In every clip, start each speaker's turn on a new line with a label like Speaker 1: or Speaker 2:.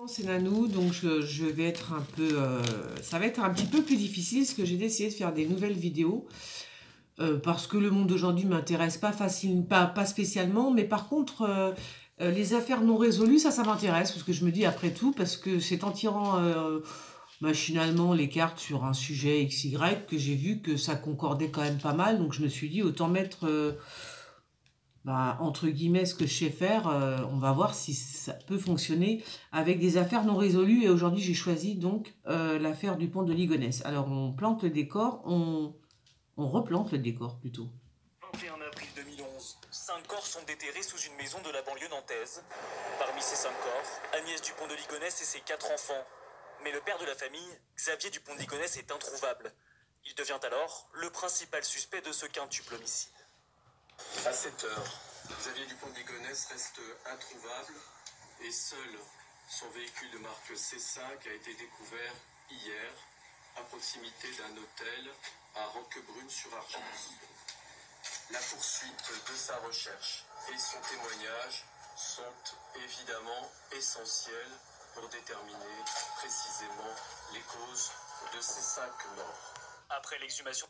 Speaker 1: C'est Nanou, donc je vais être un peu, ça va être un petit peu plus difficile parce que j'ai décidé de faire des nouvelles vidéos parce que le monde d'aujourd'hui m'intéresse pas spécialement, mais par contre les affaires non résolues, ça m'intéresse parce que je me dis après tout, parce que c'est en tirant machinalement les cartes sur un sujet XY que j'ai vu que ça concordait quand même pas mal, donc je me suis dit autant mettre entre guillemets, ce que je sais faire, on va voir si ça peut fonctionner avec des affaires non résolues. Et aujourd'hui, j'ai choisi donc l'affaire du pont de Ligonnès. Alors, on plante le décor, on replante le décor plutôt.
Speaker 2: 21 avril 2011, 5 corps sont déterrés sous une maison de la banlieue nantaise. Parmi ces 5 corps, Agnès Dupont de Ligonnès et ses 4 enfants. Mais le père de la famille, Xavier Dupont de Ligonnès, est introuvable. Il devient alors le principal suspect de ce quintuple homicide.
Speaker 3: À 7 heures, Xavier Dupont de Ligonnès reste introuvable et seul son véhicule de marque C5 a été découvert hier à proximité d'un hôtel à Roquebrune-sur-Argence. La poursuite de sa recherche et son témoignage sont évidemment essentiels pour déterminer précisément les causes de ces 5 morts.
Speaker 2: Après l'exhumation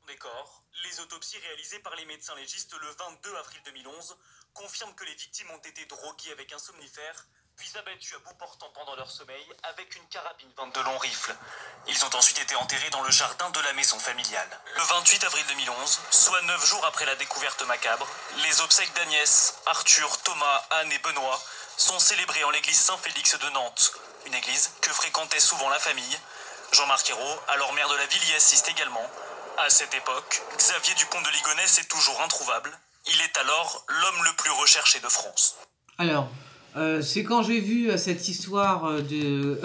Speaker 2: des corps, les autopsies réalisées par les médecins légistes le 22 avril 2011 confirment que les victimes ont été droguées avec un somnifère, puis abattues à bout portant pendant leur sommeil avec une carabine 22 long rifle. Ils ont ensuite été enterrés dans le jardin de la maison familiale. Le 28 avril 2011, soit 9 jours après la découverte macabre, les obsèques d'Agnès, Arthur, Thomas, Anne et Benoît sont célébrées en l'église Saint-Félix de Nantes, une église que fréquentait souvent la famille. Jean-Marc Ayrault, alors maire de la ville, y assiste également. À cette époque, Xavier Dupont de Ligonnès est toujours introuvable. Il est alors l'homme le plus recherché de France.
Speaker 1: Alors, c'est quand j'ai vu cette histoire de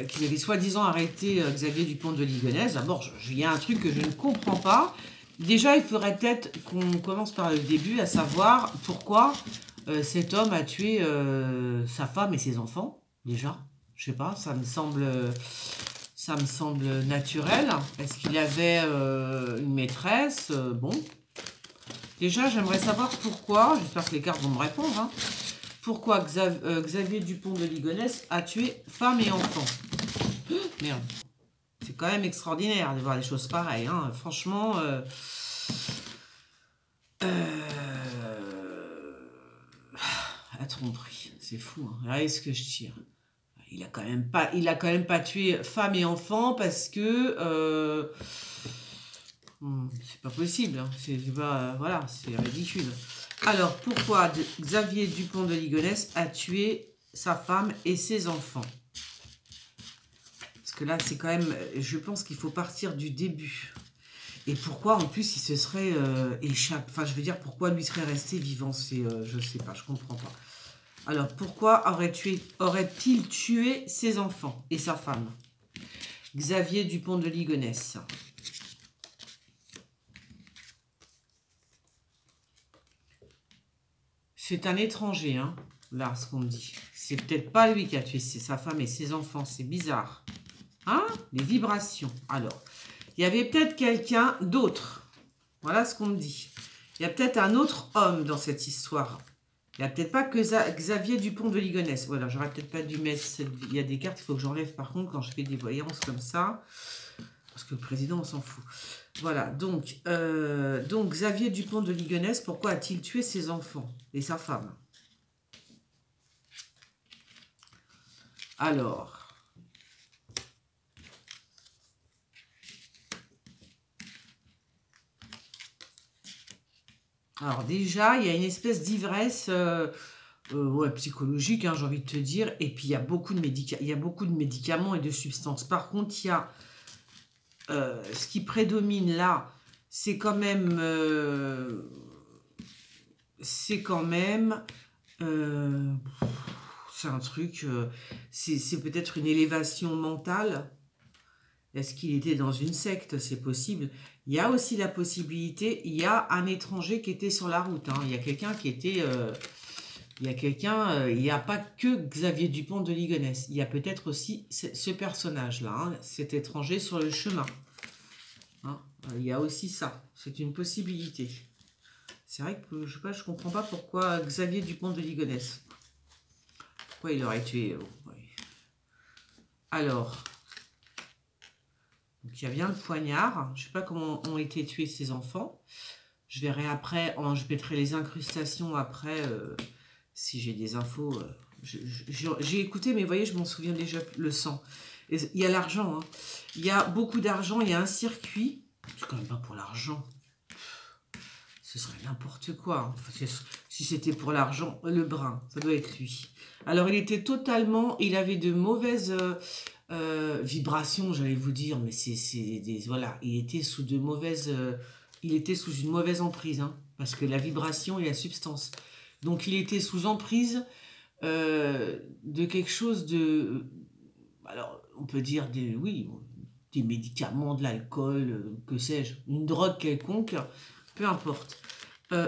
Speaker 1: qu'il avait soi-disant arrêté Xavier Dupont de Ligonnès. D'abord, il y a un truc que je ne comprends pas. Déjà, il faudrait peut-être qu'on commence par le début, à savoir pourquoi cet homme a tué sa femme et ses enfants. Déjà, je sais pas, ça me semble naturel. Est-ce qu'il avait une maîtresse bon. Déjà, j'aimerais savoir pourquoi, j'espère que les cartes vont me répondre, hein, pourquoi Xavier Dupont de Ligonnès a tué femme et enfant. Merde. C'est quand même extraordinaire de voir des choses pareilles. Hein. Franchement, la tromperie, c'est fou. Hein. Regardez ce que je tire. Il a quand même pas tué femme et enfant parce que c'est pas possible. Hein. C'est pas voilà, c'est ridicule. Alors pourquoi Xavier Dupont de Ligonnès a tué sa femme et ses enfants? Parce que là, c'est quand même. Je pense qu'il faut partir du début. Et pourquoi en plus il se serait échappé? Enfin, je veux dire, pourquoi lui serait resté vivant? C'est, je sais pas, je comprends pas. Alors, pourquoi aurait-il tué ses enfants et sa femme? Xavier Dupont de Ligonnès. C'est un étranger, hein, là, ce qu'on me dit. C'est peut-être pas lui qui a tué sa femme et ses enfants. C'est bizarre. Hein? Les vibrations. Alors, il y avait peut-être quelqu'un d'autre. Voilà ce qu'on me dit. Il y a peut-être un autre homme dans cette histoire. Il n'y a peut-être pas que Xavier Dupont de Ligonnès. Voilà, j'aurais peut-être pas dû mettre il y a des cartes, il faut que j'enlève par contre quand je fais des voyances comme ça. Parce que le président, on s'en fout. Voilà, donc Xavier Dupont de Ligonnès, pourquoi a-t-il tué ses enfants et sa femme? Alors... Alors déjà, il y a une espèce d'ivresse ouais, psychologique, hein, j'ai envie de te dire. Et puis, il y a beaucoup de médicaments et de substances. Par contre, il y a ce qui prédomine là, c'est quand même... c'est un truc... c'est peut-être une élévation mentale. Est-ce qu'il était dans une secte? C'est possible. Il y a aussi la possibilité, il y a un étranger qui était sur la route. Hein. Il y a quelqu'un qui était... il n'y a pas que Xavier Dupont de Ligonnès. Il y a peut-être aussi ce personnage-là, hein, cet étranger sur le chemin. Hein. Il y a aussi ça. C'est une possibilité. C'est vrai que je sais pas, je comprends pas pourquoi Xavier Dupont de Ligonnès. Pourquoi il aurait tué oui. Alors, donc il y a bien le poignard. Je ne sais pas comment ont été tués ces enfants. Je verrai après, je mettrai les incrustations après, si j'ai des infos. J'ai écouté, mais vous voyez, je m'en souviens déjà le sang. Et il y a l'argent. Hein. Il y a beaucoup d'argent, il y a un circuit. C'est quand même pas pour l'argent. Ce serait n'importe quoi. Hein. Si c'était pour l'argent, le brun, ça doit être lui. Alors, il était totalement... Il avait de mauvaises vibrations, j'allais vous dire. Mais voilà, il était sous de mauvaises... il était sous une mauvaise emprise. Hein, parce que la vibration et la substance. Donc, il était sous emprise de quelque chose de... Alors, on peut dire des médicaments, de l'alcool, que sais-je, une drogue quelconque, peu importe.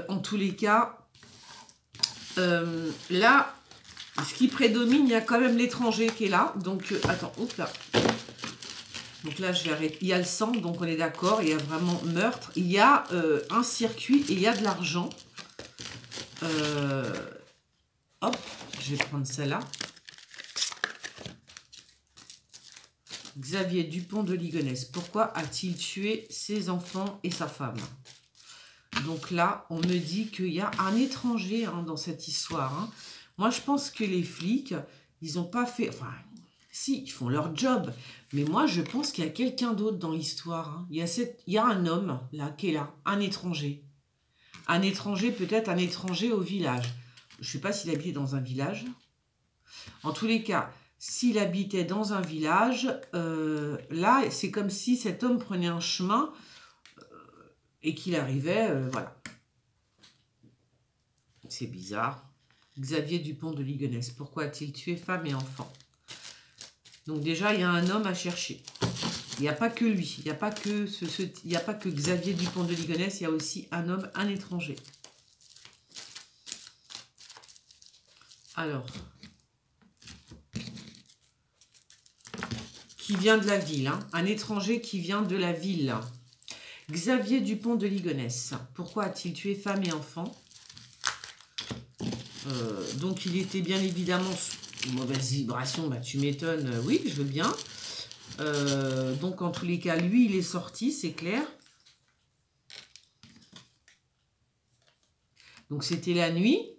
Speaker 1: En tous les cas, là, ce qui prédomine, il y a quand même l'étranger qui est là. Donc, attends, hop là. Donc là, je vais arrêter. Il y a le sang, donc on est d'accord. Il y a vraiment meurtre. Il y a un circuit et il y a de l'argent. Hop, je vais prendre celle-là. Xavier Dupont de Ligonnès. Pourquoi a-t-il tué ses enfants et sa femme? Donc là, on me dit qu'il y a un étranger hein, dans cette histoire. Hein. Moi, je pense que les flics, ils n'ont pas fait... Enfin, si, ils font leur job. Mais moi, je pense qu'il y a quelqu'un d'autre dans l'histoire. Hein. Il y a un homme là qui est là, un étranger. Un étranger, peut-être un étranger au village. Je ne sais pas s'il habitait dans un village. En tous les cas... S'il habitait dans un village, là, c'est comme si cet homme prenait un chemin et qu'il arrivait, voilà. C'est bizarre. Xavier Dupont de Ligonnès. Pourquoi a-t-il tué femme et enfant? Donc déjà, il y a un homme à chercher. Il n'y a pas que lui. Il n'y a pas que il n'y a pas que Xavier Dupont de Ligonnès. Il y a aussi un homme, un étranger. Alors... qui vient de la ville, hein. Un étranger qui vient de la ville. Xavier Dupont de Ligonnès. Pourquoi a-t-il tué femme et enfant? Donc il était bien évidemment sous mauvaise vibration, bah tu m'étonnes, oui, je veux bien. Donc en tous les cas, lui, il est sorti, c'est clair. Donc c'était la nuit.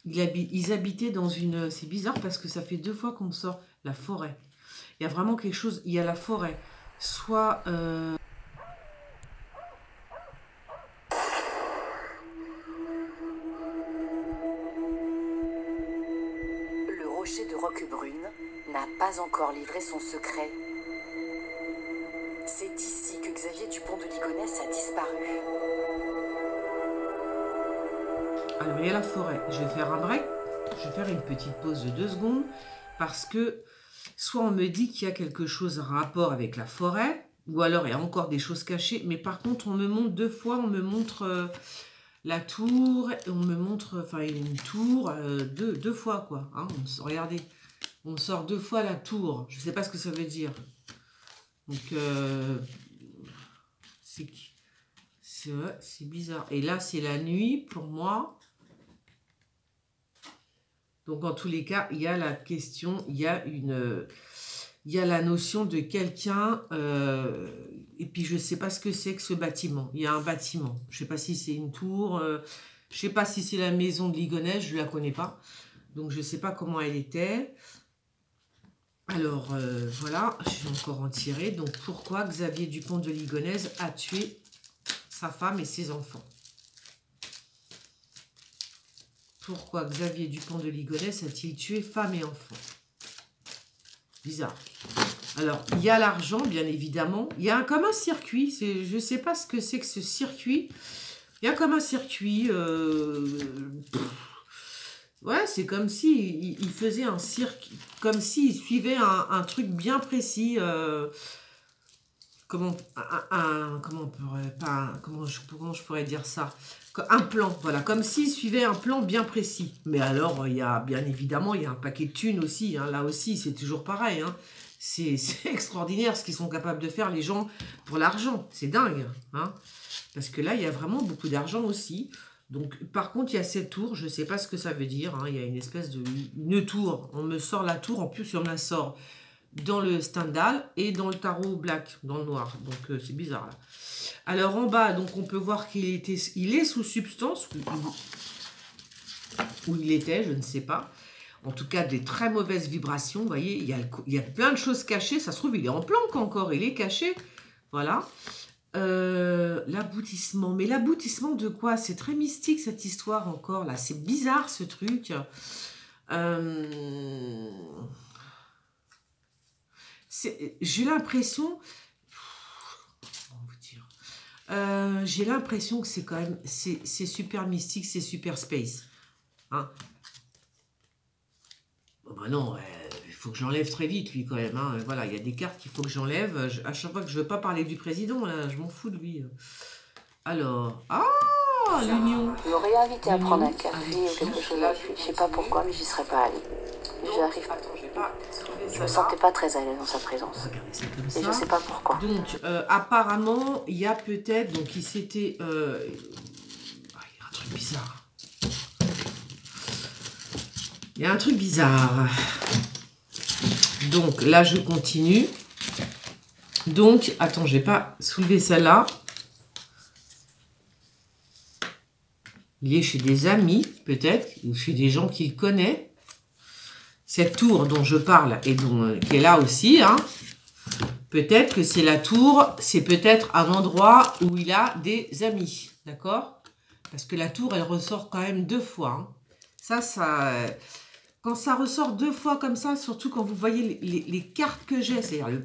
Speaker 1: Ils habitaient dans une... C'est bizarre parce que ça fait 2 fois qu'on sort la forêt. Il y a vraiment quelque chose... Il y a la forêt. Soit... Le
Speaker 4: rocher de Roquebrune n'a pas encore livré son secret. C'est ici que Xavier Dupont de Ligonnès a disparu.
Speaker 1: Alors, il y a la forêt. Je vais faire un break. Je vais faire une petite pause de 2 secondes. Parce que, soit on me dit qu'il y a quelque chose en rapport avec la forêt, ou alors il y a encore des choses cachées. Mais par contre, on me montre 2 fois, on me montre la tour, et on me montre, enfin, une tour, deux fois, quoi. Hein, regardez, on sort 2 fois la tour. Je ne sais pas ce que ça veut dire. Donc, c'est bizarre. Et là, c'est la nuit, pour moi. Donc, en tous les cas, il y a la question, il y a la notion de quelqu'un, et puis je ne sais pas ce que c'est que ce bâtiment. Il y a un bâtiment. Je ne sais pas si c'est une tour, je ne sais pas si c'est la maison de Ligonnès, je ne la connais pas. Donc, je ne sais pas comment elle était. Alors, voilà, je vais encore en tirer. Donc, pourquoi Xavier Dupont de Ligonnès a tué sa femme et ses enfants? Pourquoi Xavier Dupont de Ligonnès a-t-il tué femme et enfants? Bizarre. Alors, il y a l'argent, bien évidemment. Il y a comme un circuit. Je ne sais pas ce que c'est que ce circuit. Il y a comme un circuit. Ouais, c'est comme si il faisait un circuit. Comme s'il suivait un truc bien précis. Comment je pourrais dire ça? Un plan, voilà, comme s'il suivait un plan bien précis. Mais alors, il y a, bien évidemment, il y a un paquet de thunes aussi. Hein, là aussi, c'est toujours pareil. Hein. C'est extraordinaire ce qu'ils sont capables de faire, les gens, pour l'argent. C'est dingue. Hein. Parce que là, il y a vraiment beaucoup d'argent aussi. Donc, par contre, il y a cette tour, je ne sais pas ce que ça veut dire. Hein, il y a une espèce de... Une tour. On me sort la tour, en plus, on me la sort dans le Stendhal et dans le tarot black, dans le noir. Donc, c'est bizarre, là. Alors, en bas, donc on peut voir qu'il est sous substance, ou il était, je ne sais pas. En tout cas, des très mauvaises vibrations. Vous voyez, il y a plein de choses cachées. Ça se trouve, il est en planque encore, il est caché. Voilà. L'aboutissement. Mais l'aboutissement de quoi? C'est très mystique, cette histoire, encore, là. C'est bizarre, ce truc. J'ai l'impression... j'ai l'impression que c'est quand même... C'est super mystique, c'est super space. Hein? Oh bah non, il faut que j'enlève très vite, lui, quand même. Hein. Voilà, il y a des cartes qu'il faut que j'enlève. À chaque fois que je veux pas parler du président, là, je m'en fous de lui. Alors... Ah, l'union.
Speaker 4: Je m'aurais invité à prendre un café ou quelque chose avec lui. Je sais pas pourquoi, mais j'y serais pas allée. J'arrive. Je me sentais pas très à l'aise dans sa présence.
Speaker 1: Regardez, c'est comme ça.
Speaker 4: Et je sais pas pourquoi.
Speaker 1: Donc, apparemment, il y a peut-être... Donc, il s'était... il y a un truc bizarre. Il y a un truc bizarre. Donc, là, je continue. Donc, attends, je vais pas soulever celle-là. Il est chez des amis, peut-être, ou chez des gens qu'il connaît. Cette tour dont je parle, et qui est là aussi, hein. Peut-être que c'est la tour, c'est peut-être un endroit où il a des amis, d'accord? Parce que la tour, elle ressort quand même 2 fois. Hein. Quand ça ressort 2 fois comme ça, surtout quand vous voyez les cartes que j'ai, c'est-à-dire les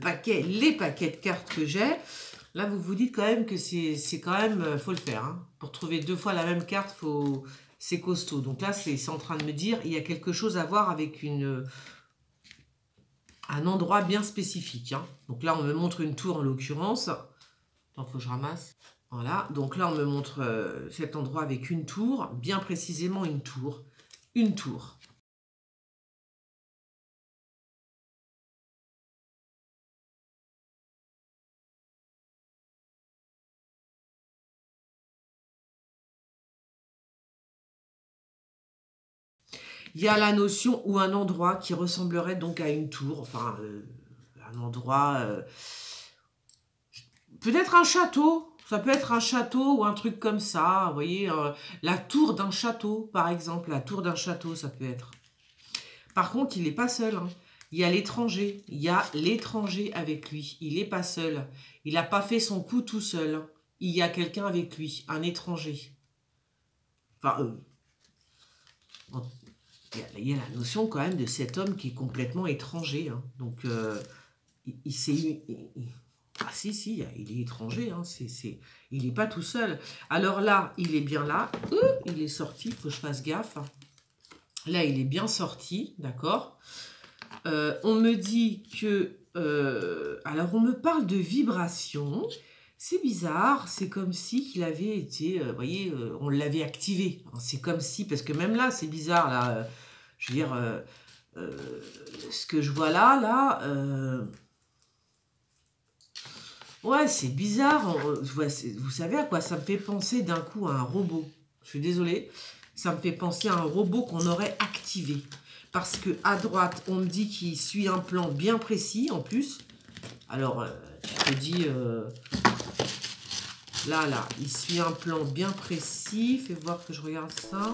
Speaker 1: paquets de cartes que j'ai, là, vous vous dites quand même que c'est quand même, faut le faire. Hein. Pour trouver 2 fois la même carte, c'est costaud. Donc là, c'est en train de me dire, il y a quelque chose à voir avec un endroit bien spécifique. Hein. Donc là, on me montre une tour en l'occurrence. Attends, faut que je ramasse. Voilà. Donc là, on me montre cet endroit avec une tour, bien précisément une tour. Une tour. Il y a la notion ou un endroit qui ressemblerait donc à une tour, enfin un endroit, peut-être un château, ça peut être un château ou un truc comme ça, vous voyez, la tour d'un château par exemple, la tour d'un château ça peut être. Par contre, il n'est pas seul, hein. Il y a l'étranger, avec lui, il n'est pas seul, il n'a pas fait son coup tout seul, il y a quelqu'un avec lui, un étranger. Enfin, il y a la notion quand même de cet homme qui est complètement étranger. Hein. Donc, il s'est... Ah si, il est étranger. Hein. Il n'est pas tout seul. Alors là, il est bien là. Il est sorti, il faut que je fasse gaffe. Là, il est bien sorti, d'accord. On me dit que... alors, on me parle de vibration. C'est bizarre, c'est comme si il avait été, vous voyez, on l'avait activé. C'est comme si, parce que même là, c'est bizarre, là, je veux dire, ce que je vois là, ouais, c'est bizarre. Vous savez à quoi ça me fait penser d'un coup à un robot? Je suis désolée, ça me fait penser à un robot qu'on aurait activé. Parce que à droite, on me dit qu'il suit un plan bien précis, en plus. Alors, tu te dis... Là, il suit un plan bien précis. Fais voir que je regarde ça.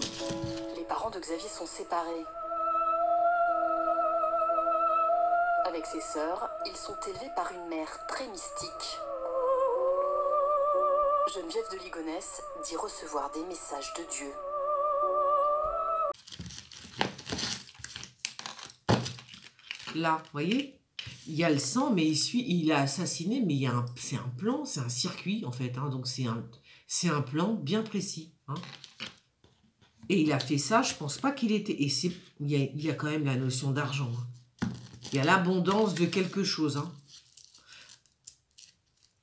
Speaker 4: Les parents de Xavier sont séparés. Avec ses sœurs, ils sont élevés par une mère très mystique. Geneviève de Ligonnès dit recevoir des messages de Dieu.
Speaker 1: Là, vous voyez ? Il y a le sang, mais il a assassiné, mais c'est un plan, c'est un circuit, en fait. Hein, donc, c'est un plan bien précis. Hein. Et il a fait ça, je pense pas qu'il était... Et il y a quand même la notion d'argent. Hein. Il y a l'abondance de quelque chose. Hein.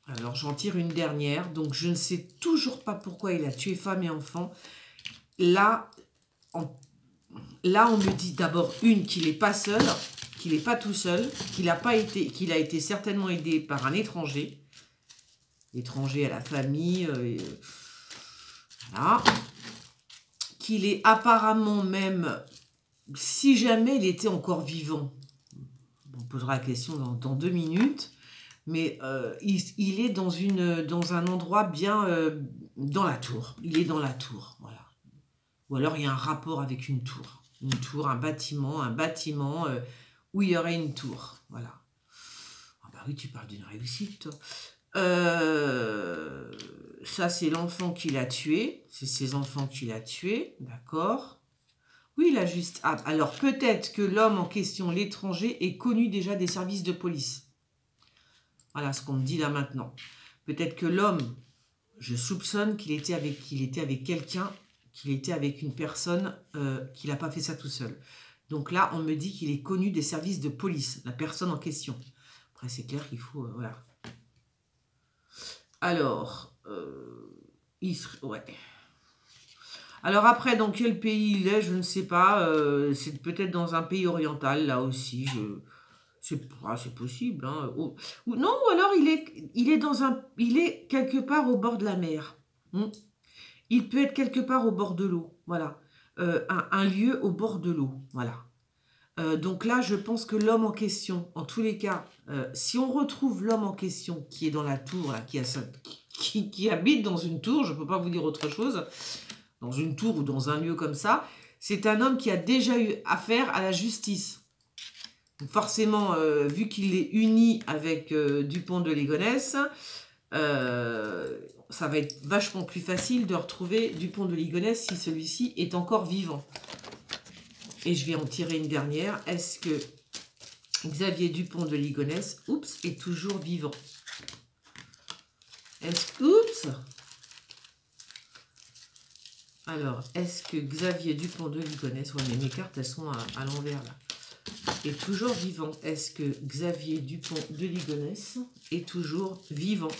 Speaker 1: Alors, j'en tire une dernière. Donc, je ne sais toujours pas pourquoi il a tué femme et enfant. Là, on me dit d'abord qu'il n'est pas seul... qu'il n'est pas tout seul, qu'il a été certainement aidé par un étranger. Étranger à la famille. Voilà. qu'il est apparemment même, si jamais il était encore vivant, on posera la question dans 2 minutes, mais il est dans un endroit bien dans la tour. Il est dans la tour, voilà. Ou alors il y a un rapport avec une tour, un bâtiment où il y aurait une tour, voilà. Ah bah oui, tu parles d'une réussite, toi. Ça, c'est l'enfant qui l'a tué. C'est ses enfants qui l'a tué, d'accord. Oui, la justice. Ah, alors peut-être que l'homme en question, l'étranger, est connu déjà des services de police. Voilà ce qu'on me dit là maintenant. Peut-être que l'homme, je soupçonne qu'il était avec quelqu'un, qu'il était avec une personne, qu'il n'a pas fait ça tout seul. Donc là, on me dit qu'il est connu des services de police, la personne en question. Après, c'est clair qu'il faut... voilà. Alors, ouais. Alors après, dans quel pays il est, je ne sais pas. C'est peut-être dans un pays oriental, là aussi. C'est possible. Hein. Non, ou alors il est quelque part au bord de la mer. Il peut être quelque part au bord de l'eau. Voilà. Un lieu au bord de l'eau. Voilà. Donc là, je pense que l'homme en question, en tous les cas, si on retrouve l'homme en question qui est dans la tour, là, qui habite dans une tour, je ne peux pas vous dire autre chose, dans une tour ou dans un lieu comme ça, c'est un homme qui a déjà eu affaire à la justice. Donc forcément, vu qu'il est uni avec Dupont de Ligonnès, ça va être vachement plus facile de retrouver Dupont de Ligonnès si celui-ci est encore vivant. Et je vais en tirer une dernière. Est-ce que Xavier Dupont de Ligonnès, est toujours vivant? Alors, est-ce que Xavier Dupont de Ligonnès, ouais, mais mes cartes, elles sont à l'envers, là, est toujours vivant? Est-ce que Xavier Dupont de Ligonnès est toujours vivant?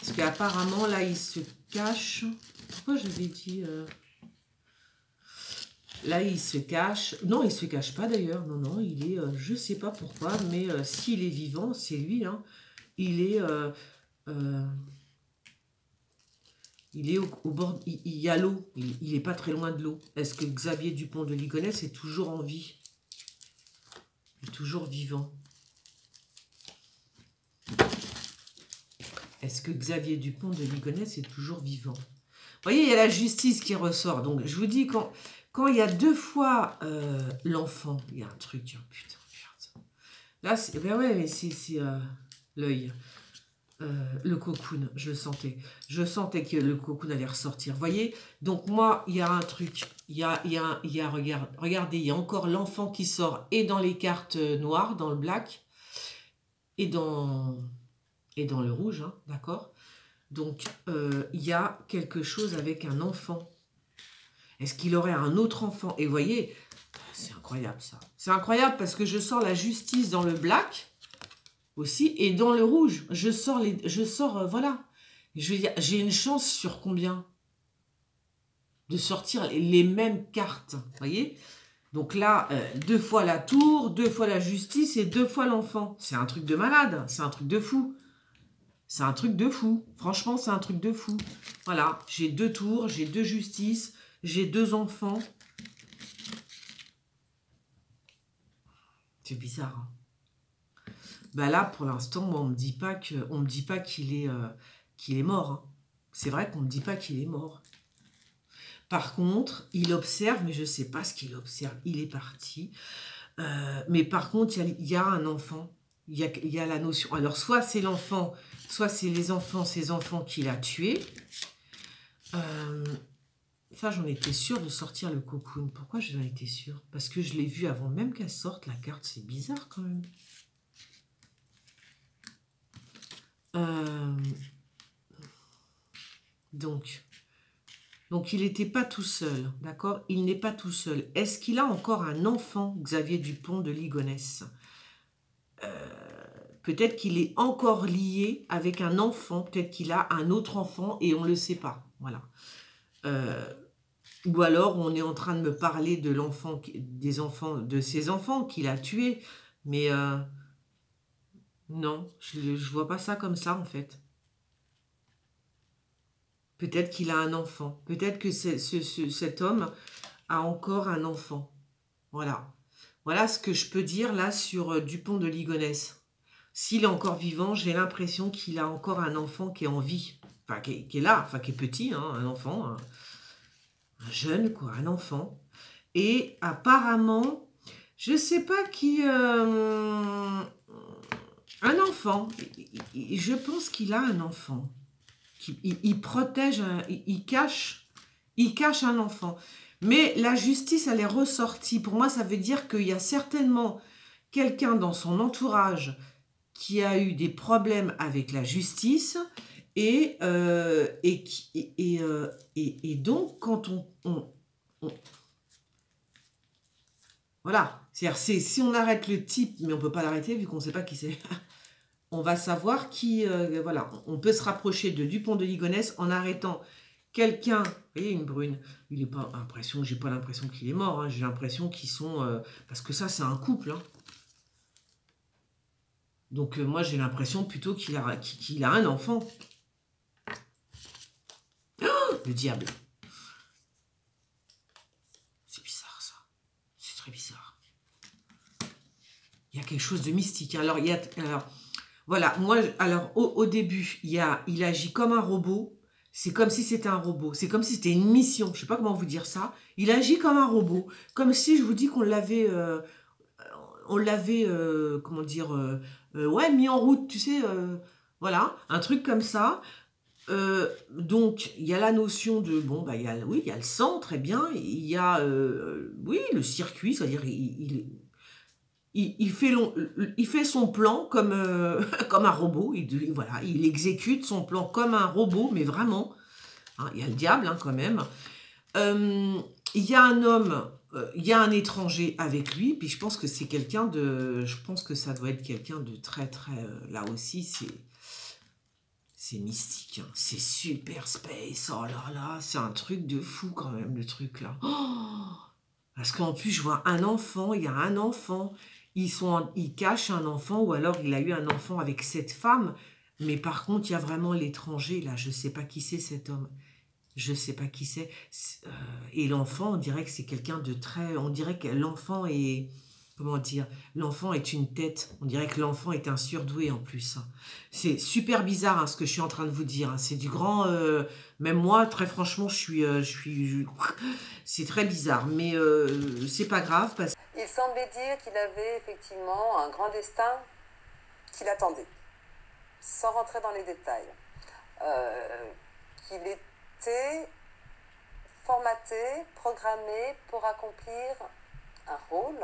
Speaker 1: Parce qu'apparemment, là, il se cache. Pourquoi j'avais dit... Là, il se cache. Non, il se cache pas d'ailleurs. Non, il est... je sais pas pourquoi, mais s'il est vivant, c'est lui. Hein. Il est... il est au bord... Il y a l'eau. Il est pas très loin de l'eau. Est-ce que Xavier Dupont de Ligonnès est toujours en vie? Il est toujours vivant. Est-ce que Xavier Dupont de Ligonnès est toujours vivant? Vous voyez, il y a la justice qui ressort. Donc, je vous dis, quand il y a 2 fois l'enfant, il y a un truc, oh, putain, merde. Là, ben ouais, mais c'est l'œil, le cocoon, je le sentais. Je sentais que le cocoon allait ressortir. Vous voyez? Donc, moi, il y a un truc. Regardez, il y a encore l'enfant qui sort, et dans les cartes noires, dans le black, et dans le rouge, hein, d'accord? Donc, il y a quelque chose avec un enfant. Est-ce qu'il aurait un autre enfant? Et vous voyez, c'est incroyable ça. C'est incroyable parce que je sors la justice dans le black aussi et dans le rouge. Je sors, voilà. J'ai une chance sur combien? De sortir les mêmes cartes, vous voyez? Donc là, 2 fois la tour, 2 fois la justice et 2 fois l'enfant. C'est un truc de malade, c'est un truc de fou. C'est un truc de fou. Franchement, c'est un truc de fou. Voilà, j'ai 2 tours, j'ai 2 justices. J'ai 2 enfants. C'est bizarre. Hein. Bah là, pour l'instant, moi, on me dit pas qu'il est mort. Hein. C'est vrai qu'on me dit pas qu'il est mort. Par contre, il observe, mais je sais pas ce qu'il observe. Il est parti. Mais par contre, il y a un enfant. Il y a la notion. Alors, soit c'est l'enfant, soit c'est ses enfants qu'il a tués. Ça, j'en étais sûre de sortir le cocoon. Pourquoi j'en étais sûre? Parce que je l'ai vu avant même qu'elle sorte, la carte. C'est bizarre, quand même. Donc, il n'était pas tout seul, d'accord? Il n'est pas tout seul. Est-ce qu'il a encore un enfant, Xavier Dupont de Ligonnès? Peut-être qu'il est encore lié avec un enfant. Peut-être qu'il a un autre enfant et on ne le sait pas. Voilà. Ou alors on est en train de me parler de de ses enfants qu'il a tués, mais non, je vois pas ça comme ça en fait. Peut-être qu'il a un enfant. Peut-être que cet homme a encore un enfant. Voilà. Voilà ce que je peux dire là sur Dupont de Ligonnès. S'il est encore vivant, j'ai l'impression qu'il a encore un enfant qui est en vie. Enfin, qui est là, enfin, qui est petit, hein, un enfant, un jeune, quoi, un enfant. Et apparemment, je ne sais pas qui... un enfant. Je pense qu'il a un enfant. Il protège, il cache un enfant. Mais la justice, elle est ressortie. Pour moi, ça veut dire qu'il y a certainement quelqu'un dans son entourage qui a eu des problèmes avec la justice et donc, quand on voilà, c'est-à-dire si on arrête le type, mais on ne peut pas l'arrêter vu qu'on ne sait pas qui c'est, on va savoir qui, voilà, on peut se rapprocher de Dupont de Ligonnès en arrêtant quelqu'un, vous voyez, une brune, il est pas l'impression, j'ai pas l'impression qu'il est mort, hein, j'ai l'impression qu'ils sont, parce que ça c'est un couple, hein. Donc moi j'ai l'impression plutôt qu'il a un enfant. Oh, le diable. C'est bizarre ça, c'est très bizarre. Il y a quelque chose de mystique. Alors voilà, moi, alors au début, il agit comme un robot. C'est comme si c'était un robot. C'est comme si c'était une mission. Je ne sais pas comment vous dire ça. Il agit comme un robot. Comme si, je vous dis qu'on l'avait, comment dire, ouais, mis en route, tu sais, voilà, un truc comme ça. Donc, il y a la notion de, bon, bah, il y a le sang, très bien. Il y a, oui, le circuit, c'est-à-dire, il fait son plan comme, comme un robot. Voilà, il exécute son plan comme un robot, mais vraiment. Hein, il y a le diable, hein, quand même. Il y a un homme, il y a un étranger avec lui. Puis je pense que c'est quelqu'un de... Je pense que ça doit être quelqu'un de très, très... là aussi, c'est mystique. Hein, c'est super space. Oh là là, c'est un truc de fou quand même, le truc là. Oh, parce qu'en plus, je vois un enfant. Il y a un enfant. Il cache un enfant, ou alors il a eu un enfant avec cette femme, mais par contre, il y a vraiment l'étranger, là, je ne sais pas qui c'est cet homme, je ne sais pas qui c'est, et l'enfant, on dirait que c'est quelqu'un de très, on dirait que l'enfant est, comment dire, l'enfant est une tête, on dirait que l'enfant est un surdoué en plus, hein. C'est super bizarre, hein, ce que je suis en train de vous dire, hein. C'est du grand, même moi, très franchement, c'est très bizarre, mais c'est pas grave, parce que
Speaker 5: il semblait dire qu'il avait effectivement un grand destin qui l'attendait, sans rentrer dans les détails. Qu'il était formaté, programmé pour accomplir un rôle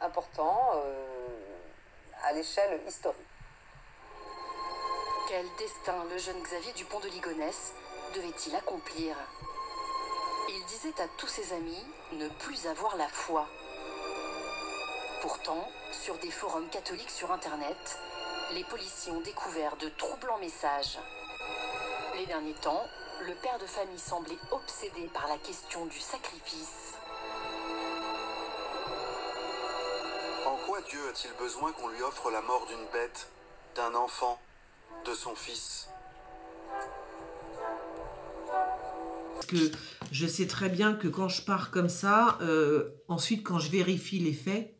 Speaker 5: important à l'échelle historique.
Speaker 4: Quel destin le jeune Xavier Dupont de Ligonnès devait-il accomplir? Il disait à tous ses amis ne plus avoir la foi. Pourtant, sur des forums catholiques sur Internet, les policiers ont découvert de troublants messages. Les derniers temps, le père de famille semblait obsédé par la question du sacrifice.
Speaker 6: En quoi Dieu a-t-il besoin qu'on lui offre la mort d'une bête, d'un enfant, de son fils ?
Speaker 1: Que je sais très bien que quand je pars comme ça, ensuite quand je vérifie les faits,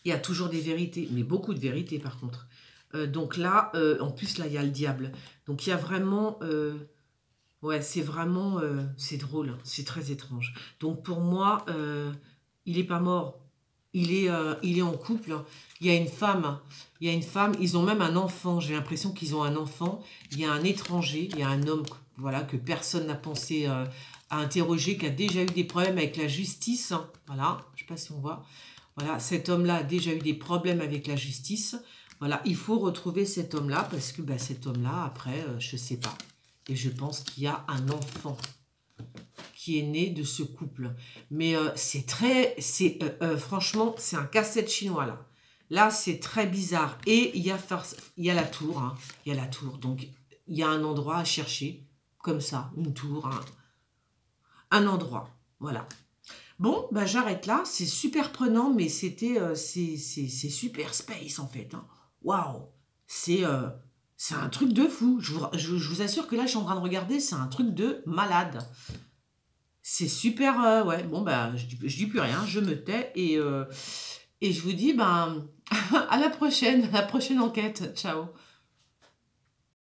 Speaker 1: il y a toujours des vérités, mais beaucoup de vérités par contre. Donc là, en plus là il y a le diable. Donc il y a vraiment, ouais c'est vraiment, c'est drôle, hein, c'est très étrange. Donc pour moi, il n'est pas mort, il est en couple. Il y a une femme, ils ont même un enfant. J'ai l'impression qu'ils ont un enfant. Il y a un étranger, il y a un homme. Voilà, que personne n'a pensé à interroger, qui a déjà eu des problèmes avec la justice. Hein, voilà, je ne sais pas si on voit. Voilà, cet homme-là a déjà eu des problèmes avec la justice. Voilà, il faut retrouver cet homme-là, parce que bah, cet homme-là, après, je ne sais pas. Et je pense qu'il y a un enfant qui est né de ce couple. Mais c'est très... franchement, c'est un casse-tête chinois, là. Là, c'est très bizarre. Et il y a la tour. Hein, il y a la tour. Donc, il y a un endroit à chercher. Comme ça, une tour, un endroit, voilà. Bon, bah j'arrête là, c'est super prenant, mais c'est super space en fait. Waouh, c'est C'est un truc de fou. Je vous assure que là, je suis en train de regarder, c'est un truc de malade. C'est super... ouais, bon, ben, je dis plus rien, je me tais. Et je vous dis, ben, à la prochaine enquête. Ciao.